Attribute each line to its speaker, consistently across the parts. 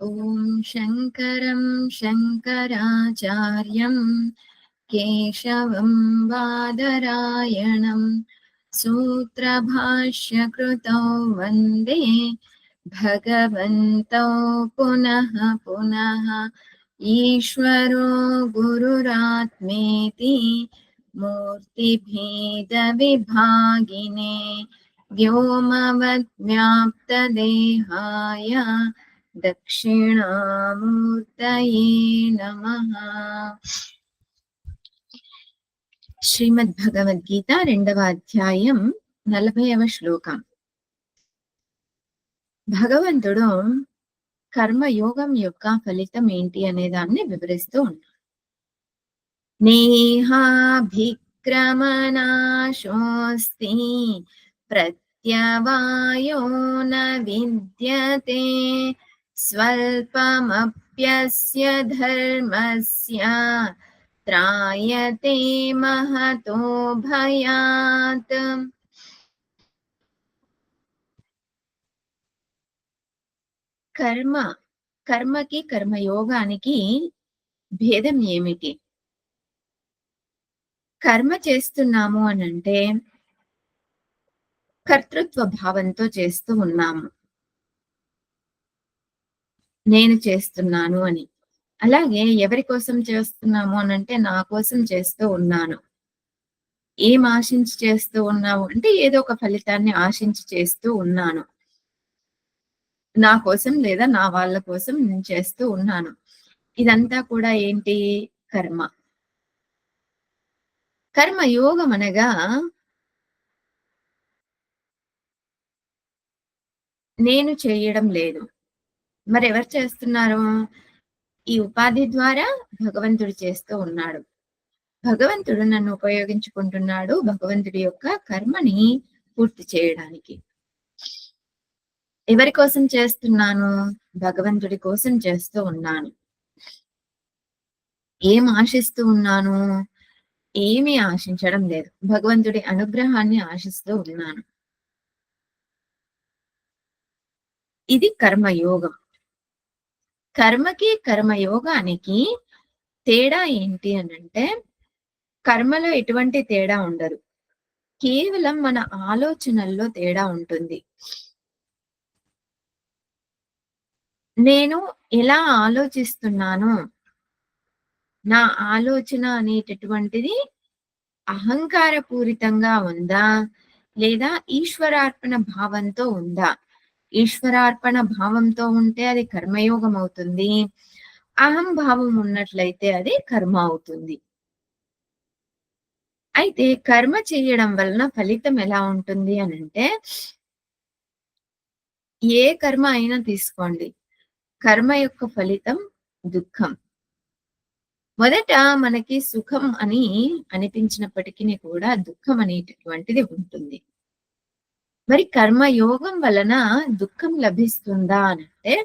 Speaker 1: ॐ शङ्करं शङ्कराचार्यं केशवं बादरायणं सूत्रभाष्यकृतौ वन्दे भगवन्तौ पुनः पुनः। ईश्वरो गुरुरात्मेति मूर्तिभेदविभागिने व्योमवद्व्याप्तदेहाय दक्षिणामूर्तये नमः। శ్రీమద్భగవద్గీత 2వ అధ్యాయం 40వ శ్లోకం. భగవంతుడు కర్మయోగం యొక్క ఫలితం ఏంటి అనే దాన్ని వివరిస్తూ ఉంటాడు. నేహాభిక్రమనాశోస్తి ప్రత్యవాయో న విద్యతే స్వల్పమప్యస్య ధర్మస్య త్రాయతే మహతో భయాత్. కర్మకి కర్మయోగానికి భేదం ఏమిటి? కర్మ చేస్తున్నాము అనంటే కర్తృత్వ భావంతో చేస్తూ ఉన్నాము, నేను చేస్తున్నాను అని. అలాగే ఎవరి కోసం చేస్తున్నాము అనంటే నా కోసం చేస్తూ ఉన్నాను. ఏం ఆశించి చేస్తూ ఉన్నావు అంటే ఏదో ఒక ఫలితాన్ని ఆశించి చేస్తూ ఉన్నాను. నా కోసం లేదా నా వాళ్ళ కోసం నేను చేస్తూ ఉన్నాను. ఇదంతా కూడా ఏంటి? కర్మ. కర్మయోగం అనగా నేను చేయడం లేదు, మరెవరు చేస్తున్నారు? ఈ ఉపాధి ద్వారా భగవంతుడు చేస్తూ ఉన్నాడు. భగవంతుడు నన్ను ఉపయోగించుకుంటున్నాడు భగవంతుడి యొక్క కర్మని పూర్తి చేయడానికి. ఎవరి కోసం చేస్తున్నాను? భగవంతుడి కోసం చేస్తూ ఉన్నాను. ఏం ఆశిస్తూ ఉన్నాను? ఏమీ ఆశించడం లేదు, భగవంతుడి అనుగ్రహాన్ని ఆశిస్తూ ఉన్నాను. ఇది కర్మయోగం. కర్మకి కర్మయోగానికి తేడా ఏంటి అనంటే కర్మలో ఎటువంటి తేడా ఉండదు, కేవలం మన ఆలోచనల్లో తేడా ఉంటుంది. నేను ఎలా ఆలోచిస్తున్నాను, నా ఆలోచన అనేటటువంటిది అహంకారపూరితంగా ఉందా లేదా ఈశ్వరార్పణ భావంతో ఉందా? ఈశ్వరార్పణ భావంతో ఉంటే అది కర్మయోగం అవుతుంది, అహంభావం ఉన్నట్లయితే అది కర్మ అవుతుంది. అయితే కర్మ చేయడం వలన ఫలితం ఎలా ఉంటుంది అనంటే ఏ కర్మ అయినా తీసుకోండి, కర్మ యొక్క ఫలితం దుఃఖం. మొదట మనకి సుఖం అని అనిపించినప్పటికీ కూడా దుఃఖం అనేటటువంటిది ఉంటుంది. మరి కర్మయోగం వలన దుఃఖం లభిస్తుందా అనంటే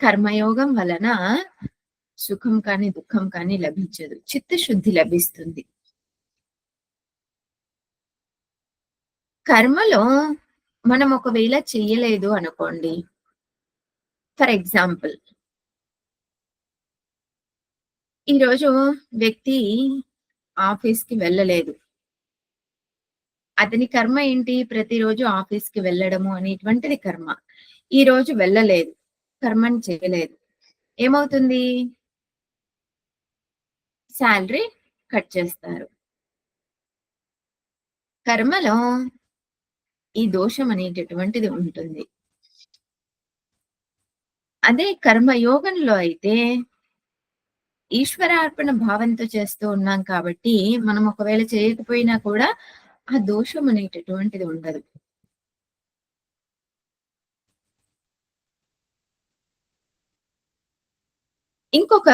Speaker 1: కర్మయోగం వలన సుఖం కానీ దుఃఖం కానీ లభించదు, చిత్తశుద్ధి లభిస్తుంది. కర్మలో మనం ఒకవేళ చెయ్యలేదు అనుకోండి, ఫర్ ఎగ్జాంపుల్ ఈరోజు వ్యక్తి ఆఫీస్కి వెళ్ళలేదు, అతని కర్మ ఏంటి? ప్రతిరోజు ఆఫీస్కి వెళ్ళడము అనేటువంటిది కర్మ. ఈ రోజు వెళ్ళలేదు, కర్మని చేయలేదు, ఏమవుతుంది? శాలరీ కట్ చేస్తారు. కర్మలో ఈ దోషం అనేటటువంటిది ఉంటుంది. అదే కర్మయోగంలో అయితే ఈశ్వరార్పణ భావంతో చేస్తూ ఉన్నాం కాబట్టి మనం ఒకవేళ చేయకపోయినా కూడా ఆ దోషం అనేటటువంటిది ఉండదు. ఇంకొక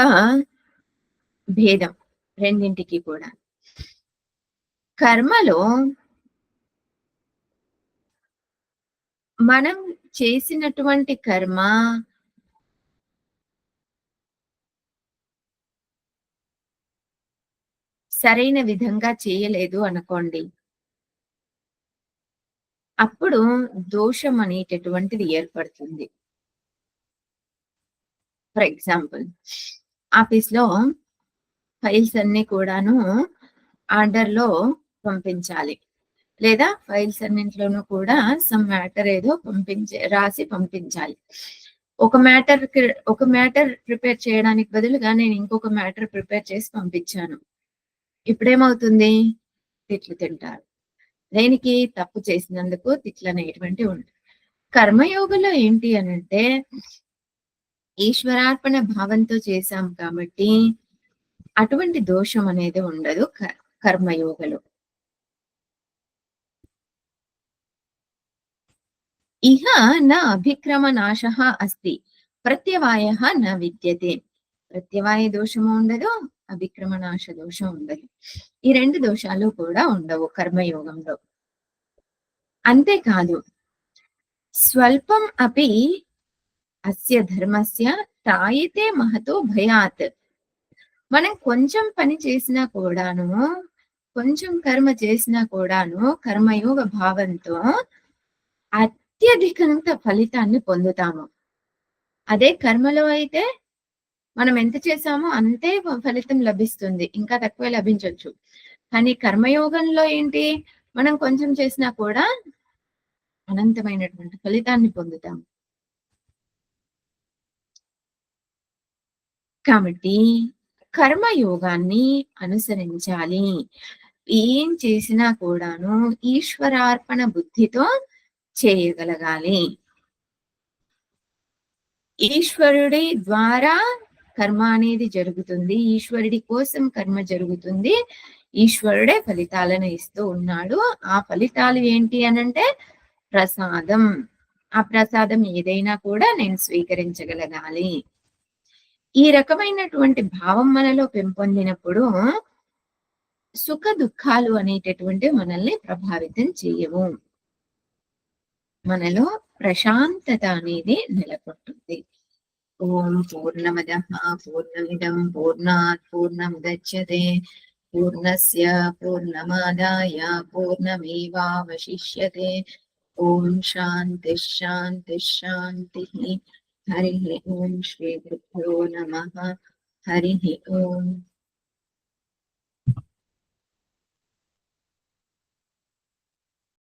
Speaker 1: భేదం రెండింటికి కూడా, కర్మలో మనం చేసినటువంటి కర్మ సరైన విధంగా చేయలేదు అనుకోండి, అప్పుడు దోషం అనేటటువంటిది ఏర్పడుతుంది. ఫర్ ఎగ్జాంపుల్ ఆఫీస్‌లో ఫైల్స్ అన్నీ కూడాను ఆర్డర్‌లో పంపించాలి. లేదా ఫైల్స్ అన్నింట్లోనూ కూడా సమ్ మ్యాటర్ ఏదో రాసి పంపించాలి. ఒక మ్యాటర్ ప్రిపేర్ చేయడానికి బదులుగా నేను ఇంకొక మ్యాటర్ ప్రిపేర్ చేసి పంపించాను. ఇప్పుడేమవుతుంది? తిట్లు తింటారు. దేనికి? తప్పు చేసినందుకు తిట్లనేటువంటివి ఉంటాయి. కర్మయోగంలో ఏంటి అనంటే ఈశ్వరార్పణ భావంతో చేశాం కాబట్టి అటువంటి దోషం అనేది ఉండదు కర్మయోగలో. ఇహ న అభిక్రమనాశః అస్తి. ప్రత్యవాయః న విద్యతే. ప్రత్యవాయ దోషము ఉండదు, అభిక్రమనాశ దోషం ఉండదు. ఈ 2 దోషాలు కూడా ఉండవు కర్మయోగంలో. అంతేకాదు స్వల్పం అపి అస్య ధర్మస్య త్రాయతే మహతో భయాత్. మనం కొంచెం పని చేసినా కూడాను, కొంచెం కర్మ చేసినా కూడాను కర్మయోగ భావంతో అత్యధికంత ఫలితాన్ని పొందుతాము. అదే కర్మలో అయితే మనం ఎంత చేసామో అంతే ఫలితం లభిస్తుంది. ఇంకా తక్కువే లభించొచ్చు. కానీ కర్మయోగంలో ఏంటి? మనం కొంచెం చేసినా కూడా అనంతమైనటువంటి ఫలితాన్ని పొందుతాం. కాబట్టి కర్మయోగాన్ని అనుసరించాలి. ఏం చేసినా కూడాను ఈశ్వరార్పణ బుద్ధితో చేయగలగాలి. ఈశ్వరుడి ద్వారా కర్మ అనేది జరుగుతుంది. ఈశ్వరుడి కోసం కర్మ జరుగుతుంది. ఈశ్వరుడే ఫలితాలను ఇస్తూ ఉన్నాడు. ఆ ఫలితాలు ఏంటి అనంటే ప్రసాదం. ఆ ప్రసాదం ఏదైనా కూడా నేను స్వీకరించగలగాలి. ఈ రకమైనటువంటి భావం మనలో పెంపొందినప్పుడు సుఖ దుఃఖాలు అనేటటువంటివి మనల్ని ప్రభావితం చేయవు. మనలో ప్రశాంతత అనేది నెలకొంటుంది. ఓం పూర్ణమదః పూర్ణమిదం పూర్ణాత్ పూర్ణముదచ్యతే పూర్ణస్య పూర్ణమాదాయ పూర్ణమేవావశిష్యతే. ఓం శాంతి శాంతి శాంతిః. హరి ఓం శ్రీ గురుభ్యో నమః. హరి ఓం.